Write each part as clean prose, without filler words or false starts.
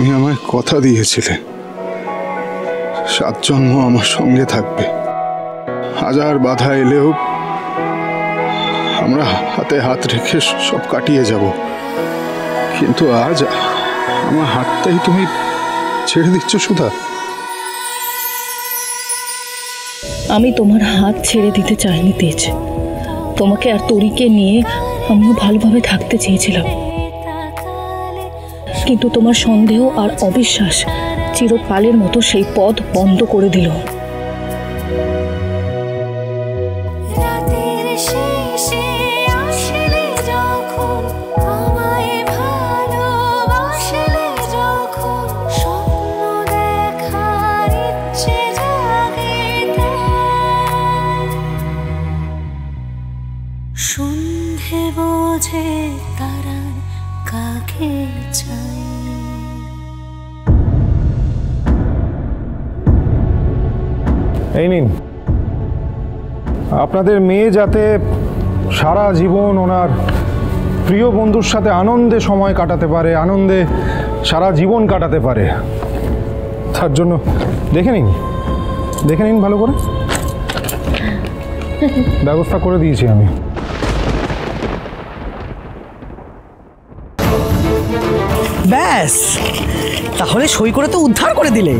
তুমি আমায় কথা দিয়েছিলে 7 জন্ম আমার সঙ্গে থাকবে। হাজার বাধা এলেও আমরা হাতে হাত রেখে সব কাটিয়ে যাব। কিন্তু আজ আমার হাতটাই তুমি ছেড়ে দিচ্ছ সুধা। আমি তোমার হাত ছেড়ে দিতে চাইনি তেজ। তোমাকে আর তরিকে নিয়ে আমিও ভালোভাবে থাকতে চেয়েছিলাম, কিন্তু তোমার সন্দেহ আর অবিশ্বাস চিরকালের মতো সেই পথ বন্ধ করে দিল। সন্ধে বোঝে তারা কাকে চাই। এই নিন, আপনাদের মেয়ে যাতে সারা জীবন ওনার প্রিয় বন্ধুর সাথে আনন্দে সময় কাটাতে পারে, আনন্দে সারা জীবন কাটাতে পারে, তার জন্য দেখে নিন ভালো করে ব্যবস্থা করে দিয়েছি আমি। ব্যাস, তাহলে সই করে তো উদ্ধার করে দিলে।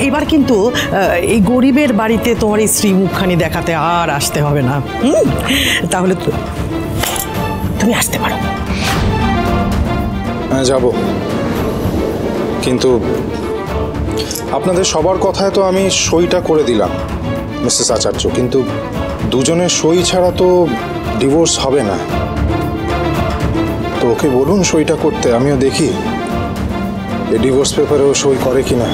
এবার কিন্তু এই গরিবের বাড়িতে তোমার এই স্ত্রী মুখখানি দেখাতে আর আসতে হবে না। তাহলে তুমি আসতে পারো। হ্যাঁ, যাব, কিন্তু আপনাদের সবার কথায় তো আমি সইটা করে দিলাম মিসেস আচার্য, কিন্তু দুজনের সই ছাড়া তো ডিভোর্স হবে না। তো ওকে বলুন সইটা করতে, আমিও দেখি এই ডিভোর্স পেপারেও সই করে কিনা।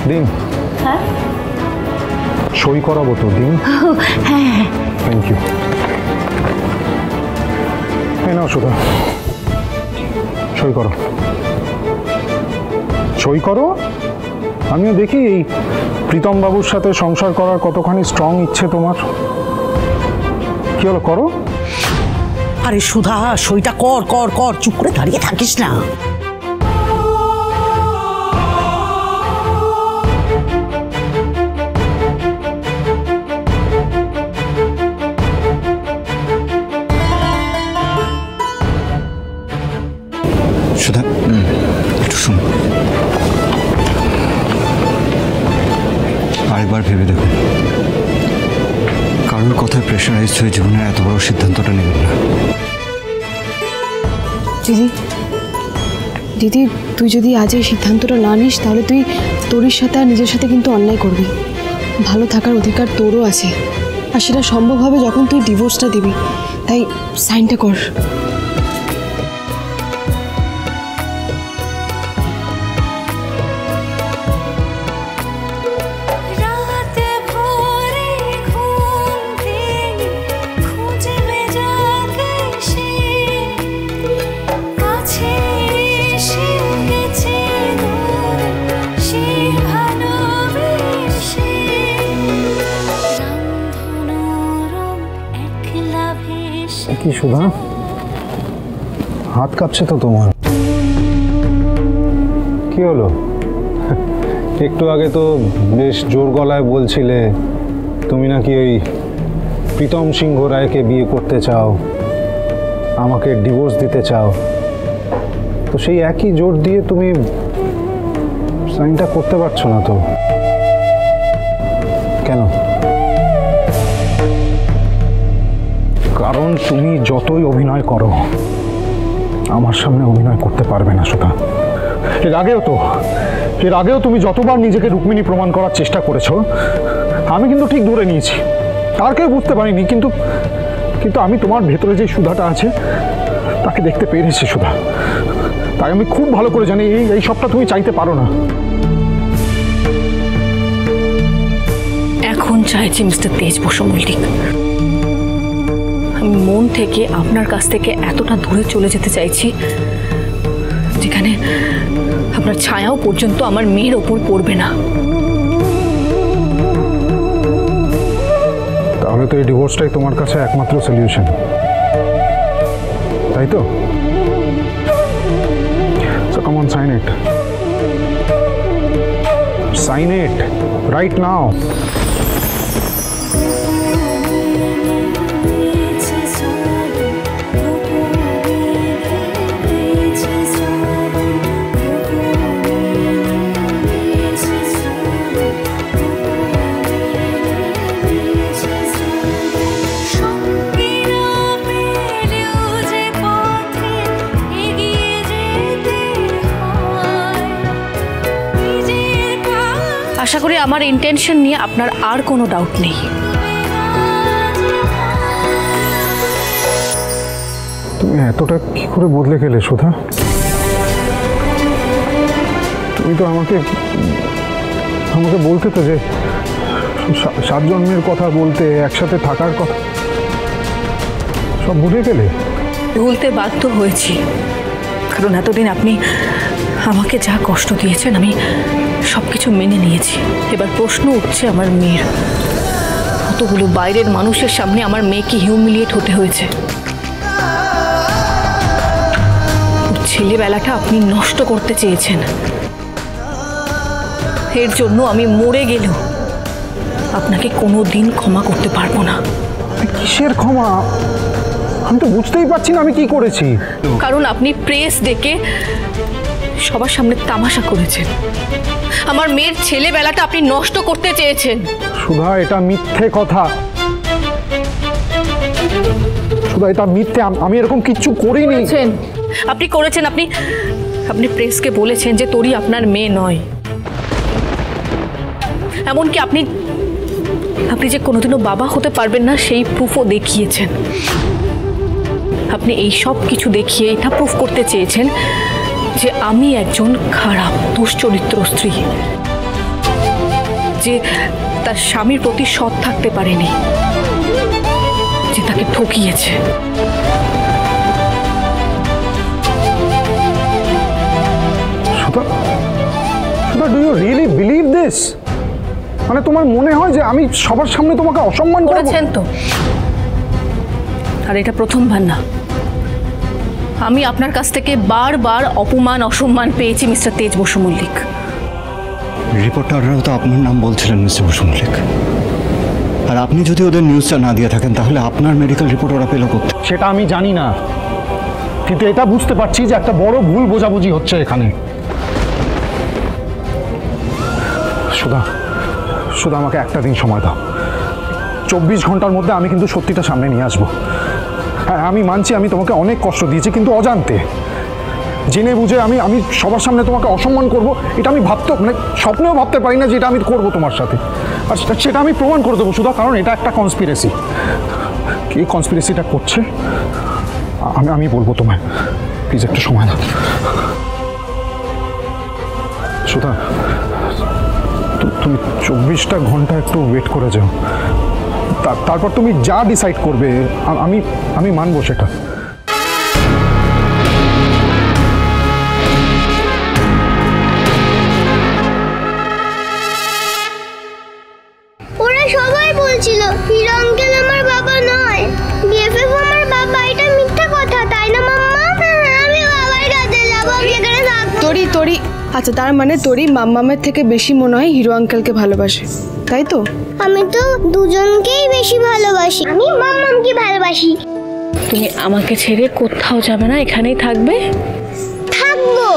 দিন, হ্যাঁ সই করাবো তো। দিন। হ্যাঁ, থ্যাংক ইউ। এই নাও সুধা, সই করো। আমিও দেখি এই প্রীতম বাবুর সাথে সংসার করার কতখানি স্ট্রং ইচ্ছে তোমার। কি হলো, করো। আরে সুধা, সইটা কর, চুপ করে দাঁড়িয়ে থাকিস না। সুধা, একটু শুন, আরেকবার ভেবে দেখুন। কারোর কথায় প্রেশারাইজ হয়ে জীবনের এত বড় সিদ্ধান্তটা নেবেন না। দিদি, তুই যদি আজ এই সিদ্ধান্তটা না নিস তাহলে তুই তোর সাথে আর নিজের সাথে কিন্তু অন্যায় করবি। ভালো থাকার অধিকার তোরও আছে, আর সেটা সম্ভব হবে যখন তুই ডিভোর্সটা দিবি। তাই সাইনটা কর। কি সুধা, হাত কাঁপছে তো তোমার? কি হলো? একটু আগে তো বেশ জোর গলায় বলছিলে তুমি নাকি ওই প্রীতম সিংহ রায়কে বিয়ে করতে চাও, আমাকে ডিভোর্স দিতে চাও। তো সেই একই জোর দিয়ে তুমি সাইনটা করতে পারছো না তো কেন? কারণ তুমি যতই অভিনয় করো আমার সামনে অভিনয় করতে পারবে না সুধা। এর আগেও তুমি যতবার নিজেকে রুক্মিণী প্রমাণ করার চেষ্টা করেছো আমি কিন্তু ঠিক ধরে নিয়েছি, আর কেউ বুঝতে পারিনি। কিন্তু আমি তোমার ভেতরে যে সুধাটা আছে তাকে দেখতে পেরেছি সুধা। তাই আমি খুব ভালো করে জানি এই সবটা তুমি চাইতে পারো না। এখন চাইছি মিস্টার তেজ বসু মল্লিক, আমি মন থেকে আপনার কাছ থেকে এতটা দূরে চলে যেতে চাইছি যেখানে আপনার ছায়াও পর্যন্ত আমার মেয়ের ওপর পড়বে না। তাহলে তো এই ডিভোর্সটাই তোমার কাছে একমাত্র সলিউশন, তাই তো? So come on, sign it. Sign it right now. আশা করি আমার ইন্টেনশন নিয়ে আপনার আর কোনো ডাউট নেই। তুমি এতটা কি করে বদলে গেলে সুধা? তুমি তো আমাকে বলতে তো যে 7 জন্মের কথা বলতে, একসাথে থাকার কথা, সব ভুলে গেলে। ভুলতে বাধ্য হয়েছি, কারণ এতদিন আপনি আমাকে যা কষ্ট দিয়েছেন আমি সব কিছু মেনে নিয়েছি। এবার প্রশ্ন উঠছে আমার মেয়ের। কতগুলো বাইরের মানুষের সামনে আমার মেয়েকে হিউমিলিয়েট হতে হয়েছে। ছেলেবেলাটা আপনি নষ্ট করতে চেয়েছেন, এর জন্য আমি মরে গেলেও আপনাকে কোনো দিন ক্ষমা করতে পারবো না। কিসের ক্ষমা? আমি তো বুঝতেই পারছি না আমি কি করেছি। কারণ আপনি প্রেস ডেকে সবার সামনে তামাশা করেছেন। আমার মেয়ের ছেলেবেলাটা আপনি নষ্ট করতে চেয়েছেন। সুধা, এটা মিথ্যে কথা। সুধা, এটা মিথ্যে। আমি এরকম কিচ্ছু করিনি। আপনি করেছেন। আপনি প্রেসকে বলেছেন যে তোরই আপনার মেয়ে নয়। এমনকি আপনি যে কোনোদিনও বাবা হতে পারবেন না সেই প্রুফও দেখিয়েছেন। আপনি এই সব কিছু দেখিয়ে এটা প্রুফ করতে চেয়েছেন যে আমি একজন খারাপ দুশ্চরিত্র স্ত্রী, যে তার স্বামীর প্রতি সৎ থাকতে পারেনি, যে তাকে ঠকিয়েছে। Sudha, do you really believe this? মানে তোমার মনে হয় যে আমি সবার সামনে তোমাকে অসম্মান করেছেন? তো আর এটা প্রথমবার না। আমি আপনার কাছ থেকে বারবার অপমান অসম্মান পেয়েছি মিস্টার তেজ বসু মল্লিক। রিপোর্টাররাও তো আপনার নাম বলছিলেন মিস্টার বসু মল্লিক। আর আপনি যদি ওদের নিউজটা না দিয়ে থাকেন তাহলে আপনার মেডিকেল রিপোর্ট ওরা পেল করতে। সেটা আমি জানি না, কিন্তু এটা বুঝতে পারছি যে একটা বড় ভুল বোঝাবুঝি হচ্ছে এখানে। সুধা, আমাকে একটা দিন সময় দাও। 24 ঘন্টার মধ্যে আমি কিন্তু সত্যিটা সামনে নিয়ে আসবো। হ্যাঁ, আমি মানছি আমি তোমাকে অনেক কষ্ট দিয়েছি, কিন্তু অজান্তে, জেনে বুঝে আমি সবার সামনে তোমাকে অসম্মান করব, এটা আমি স্বপ্নেও ভাবতে পারি না যে এটা আমি করবো তোমার সাথে। আর সেটা আমি প্রমাণ করে দেবো সুধা, কারণ এটা একটা কনস্পিরেসি। কে কনস্পিরেসিটা করছে আমি বলবো তোমায়। প্লিজ একটু সময় দাও সুধা। তুমি 24টা ঘন্টা একটু ওয়েট করে যাও, তারপর তুমি যা ডিসাইড করবে আমি মানবো সেটা। ওরা সবাই বলছিল হিরো আঙ্কেল আমার বাবা নয়, বিএফএফ আমার বাবা। এটা মিথ্যা কথা, তাই না মাম্মা? আমি বাবার কাছে যাবো, আমি এখানে থাকবো। তোরি আচ্ছা, তার মানে তোরই মাম্মামের থেকে বেশি মনে হয় হিরো আঙ্কেলকে ভালোবাসে, তাই তো? আমি তো দুজনকেই বেশি ভালোবাসি। আমি মাম্মামকে ভালোবাসি। তুমি আমাকে ছেড়ে কোথাও যাবে না, এখানেই থাকবে? থাকবো।